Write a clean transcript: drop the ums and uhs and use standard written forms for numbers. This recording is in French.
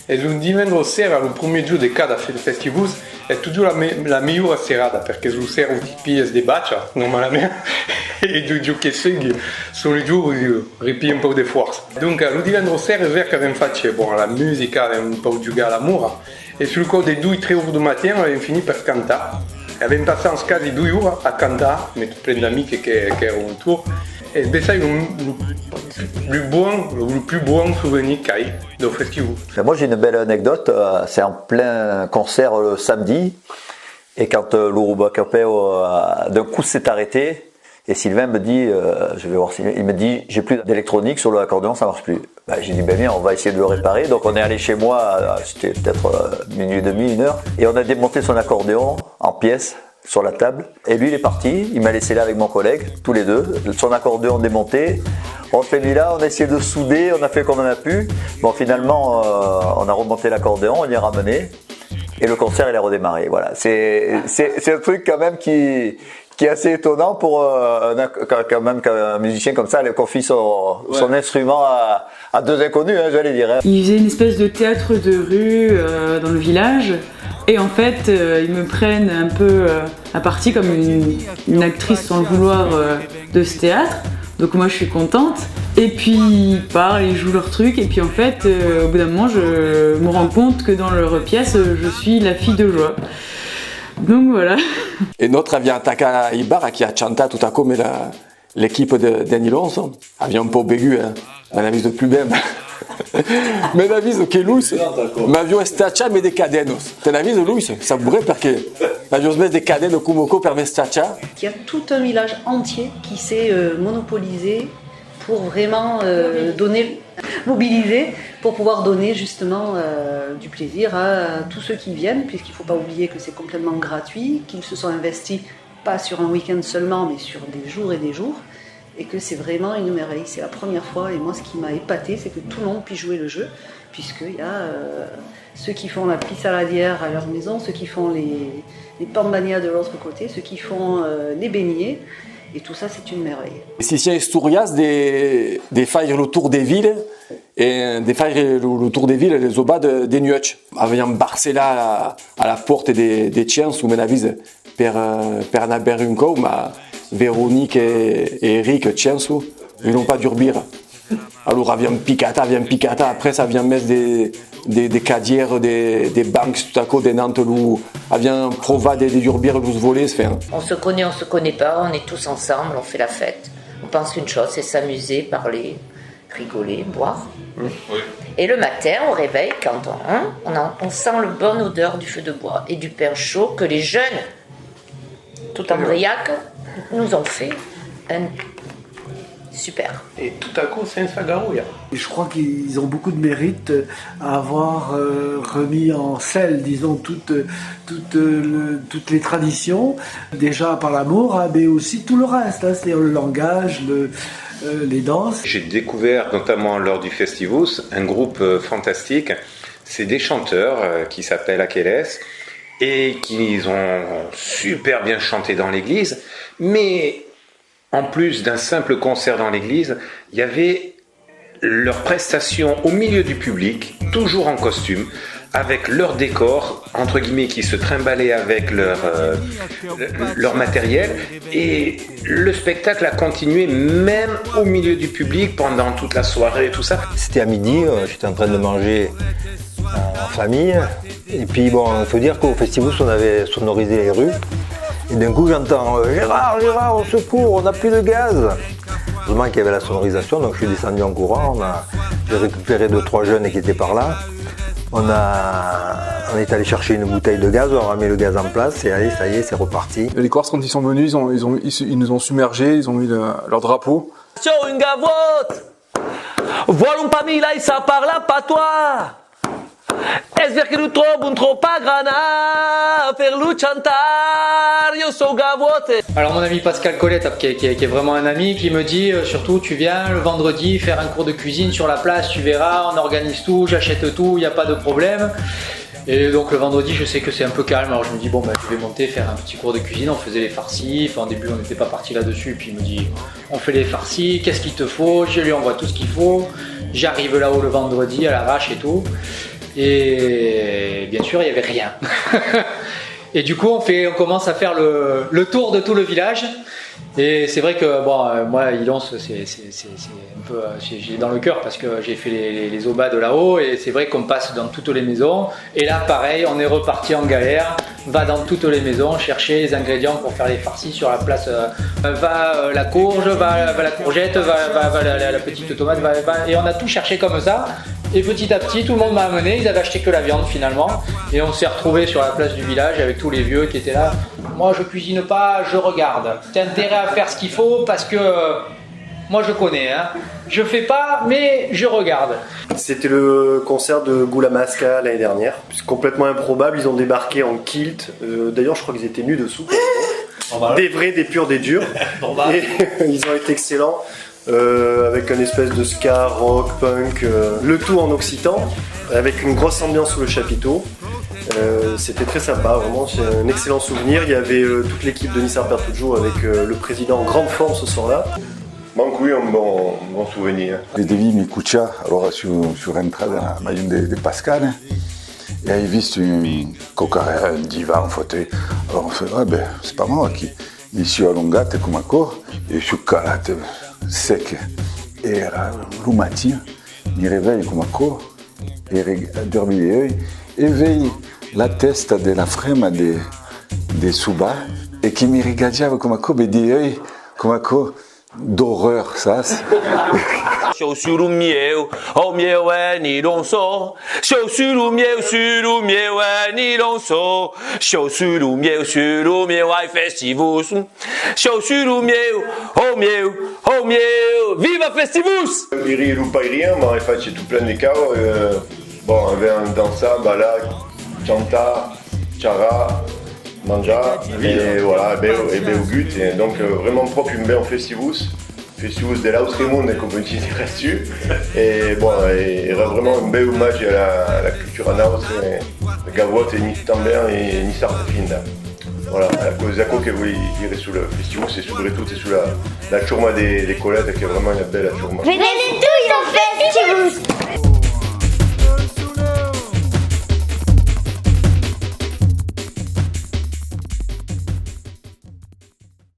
E il divendro sera, il primo giorno di cada festival, è tutto la migliore serata, perché sul sera ti pigli di bacia, normalmente, e i due giorni che segui sono i giorni che ripigli un po' di forza. Dunque, il divendro sera è vero che abbiamo fatto la musica, abbiamo un po' giocato all'amore, e sul corso dei 2-3 ore del mattino abbiamo finito per cantare. E abbiamo passato quasi 2 ore a cantare, con tutte le amiche che erano intorno. E c'est le plus bon souvenir qu'il y a au festival. Moi j'ai une belle anecdote, c'est en plein concert le samedi, et quand l'Uruba Capeo d'un coup s'est arrêté, et Sylvain me dit, je vais voir Sylvain, il me dit j'ai plus d'électronique sur l'accordéon, ça marche plus. J'ai dit ben bien, on va essayer de le réparer, donc on est allé chez moi, c'était peut-être minuit et demi, 1 heure, et on a démonté son accordéon en pièces sur la table, et lui il est parti, il m'a laissé là avec mon collègue, tous les deux, son accordéon démonté, on s'est mis là, on a essayé de souder, on a fait comme on a pu, bon finalement on a remonté l'accordéon, on y a ramené, et le concert il a redémarré, voilà, c'est un truc quand même qui est assez étonnant pour quand même qu'un musicien comme ça confie son instrument à deux inconnus, hein, j'allais dire. Hein. Il faisait une espèce de théâtre de rue dans le village. Et en fait, ils me prennent un peu à partie comme une actrice sans le vouloir de ce théâtre. Donc moi, je suis contente. Et puis, ils parlent, ils jouent leur truc. Et puis en fait, au bout d'un moment, je me rends compte que dans leur pièce, je suis la fille de joie. Donc voilà. E notre abbiamo attaccato i bar che ha cantato tutta come l'equipe di Alonso. Abbiamo un po' bevu, ma l'ha visto più bene. Ma l'ha visto che lui mi aveva stacciato dei cadenos. Te l'ha visto lui? Ça bourrait perché abbiamo messo dei cadenos come per me stacciare. Il y a tout un village entier qui s'est monopolisé pour vraiment mobiliser pour pouvoir donner justement du plaisir à tous ceux qui viennent, puisqu'il ne faut pas oublier que c'est complètement gratuit, qu'ils se sont investis pas sur un week-end seulement, mais sur des jours et des jours, et que c'est vraiment une merveille. C'est la première fois, et moi ce qui m'a épaté, c'est que tout le monde puisse jouer le jeu, puisqu'il y a ceux qui font la pizza saladière à leur maison, ceux qui font les pambagnas de l'autre côté, ceux qui font les beignets. Et tout ça, c'est une merveille. Si si Asturias de faire le tour des villes et de faire le tour des villes les obas des nuocs. Aviam Barcella à la porte des chiens sous Menavise per una berunco, ma Véronique et Eric Chiensu, ils n'ont pas d'urbir. Alors aviam picata, après ça vient mettre des cadières, des banques tout à côté des Nantes où aviam prova des urbir nous voler se faire. On se connaît pas, on est tous ensemble, on fait la fête. On pense qu'une chose, c'est s'amuser, parler, rigoler, boire. Oui. Et le matin, au réveil, quand on sent la bonne odeur du feu de bois et du pain chaud que les jeunes, tout en briac, nous ont fait un super. Et tout à coup, c'est un sagarouille. Je crois qu'ils ont beaucoup de mérite à avoir remis en selle, disons, toutes les traditions, déjà par l'amour, mais aussi tout le reste, hein, c'est-à-dire le langage, les danses. J'ai découvert, notamment lors du festival, un groupe fantastique. C'est des chanteurs qui s'appellent Akeles et qui ont super bien chanté dans l'église, mais en plus d'un simple concert dans l'église, il y avait leur prestation au milieu du public, toujours en costume, avec leur décor, entre guillemets, qui se trimballait avec leur matériel. Et le spectacle a continué même au milieu du public pendant toute la soirée et tout ça. C'était à midi, j'étais en train de manger en famille. Et puis bon, il faut dire qu'au festival, on avait sonorisé les rues. Et d'un coup, j'entends Gérard, au secours, on n'a plus de gaz. Heureusement qu'il y avait la sonorisation, donc je suis descendu en courant. J'ai récupéré 2-3 jeunes qui étaient par là. On est allé chercher une bouteille de gaz, on a mis le gaz en place et allez, ça y est, c'est reparti. Les Corses, quand ils sont venus, ils nous ont submergés, ils ont mis leur drapeau. Sur une gavotte, voilà un pamila et ça parle pas toi. Es ver que nous trobo un tropagrana per lu chantar, yo so gavote. Alors mon ami Pascal Colette, qui est vraiment un ami, qui me dit surtout tu viens le vendredi faire un cours de cuisine sur la place, tu verras, on organise tout, j'achète tout, il n'y a pas de problème. Et donc le vendredi je sais que c'est un peu calme, alors je me dis bon je vais monter faire un petit cours de cuisine, on faisait les farcis, enfin au début on n'était pas parti là-dessus, puis il me dit on fait les farcis, qu'est-ce qu'il te faut, je lui envoie tout ce qu'il faut, j'arrive là-haut le vendredi à l'arrache et tout. Et bien sûr, il n'y avait rien. Et du coup, on commence à faire le tour de tout le village. Et c'est vrai que moi, Ilons, c'est un peu j'ai dans le cœur parce que j'ai fait les obas de là-haut et c'est vrai qu'on passe dans toutes les maisons. Et là, pareil, on est reparti en galère. Va dans toutes les maisons chercher les ingrédients pour faire les farcis sur la place. Va la courge, va la courgette, va la petite tomate, et on a tout cherché comme ça. Et petit à petit, tout le monde m'a amené. Ils avaient acheté que la viande finalement. Et on s'est retrouvés sur la place du village avec tous les vieux qui étaient là. Moi, je cuisine pas, je regarde. T'as intérêt à faire ce qu'il faut parce que moi, je connais. Hein. Je fais pas, mais je regarde. C'était le concert de Goulamaska l'année dernière. C'est complètement improbable. Ils ont débarqué en kilt. D'ailleurs, je crois qu'ils étaient nus dessous. Des vrais, des purs, des durs. Et ils ont été excellents. Avec une espèce de ska, rock, punk, le tout en occitan, avec une grosse ambiance sous le chapiteau. C'était très sympa, vraiment, c'est un excellent souvenir. Il y avait toute l'équipe de Nissar Pertujo avec le président en grande forme ce soir-là. Manque oui, un bon souvenir. Vedevi mi cuccia allora su entrata maglione di Pascal e hai visto un divan, un fauteuil. Alors on fait, c'est pas moi qui mi si allungate come co e su calate sec. E lumatina mi riveglio come co e dormi gli occhi e vedi la testa della frema de Suba e che mi rigaggiava come co e di occhi come co d'horreur, ça. Sur le miel, oh miel, ni l'on sort. Sur le miel, ni l'on sort. Sur le miel, I Festivus. Sur le miel, oh miel, viva Festivus! Il ne pas rien, mais en fait, c'est tout plein de cas. Bon, avec un dansa, bala, chanta, chara, manja, et voilà, et beugut. Et donc, vraiment propre, une belle Festivus. Festivus de l'Austrimonde, comme on dit là-dessus. Et bon, il y a vraiment un bel hommage à la culture en Austrie, de Gavotte et Nitambert et Nissarfinda. Voilà, la cosa che vuoi dire sul Festivus e soprattutto sulla ciurma delle colette, che è vraiment una bella ciurma. Venez tous au Festivus!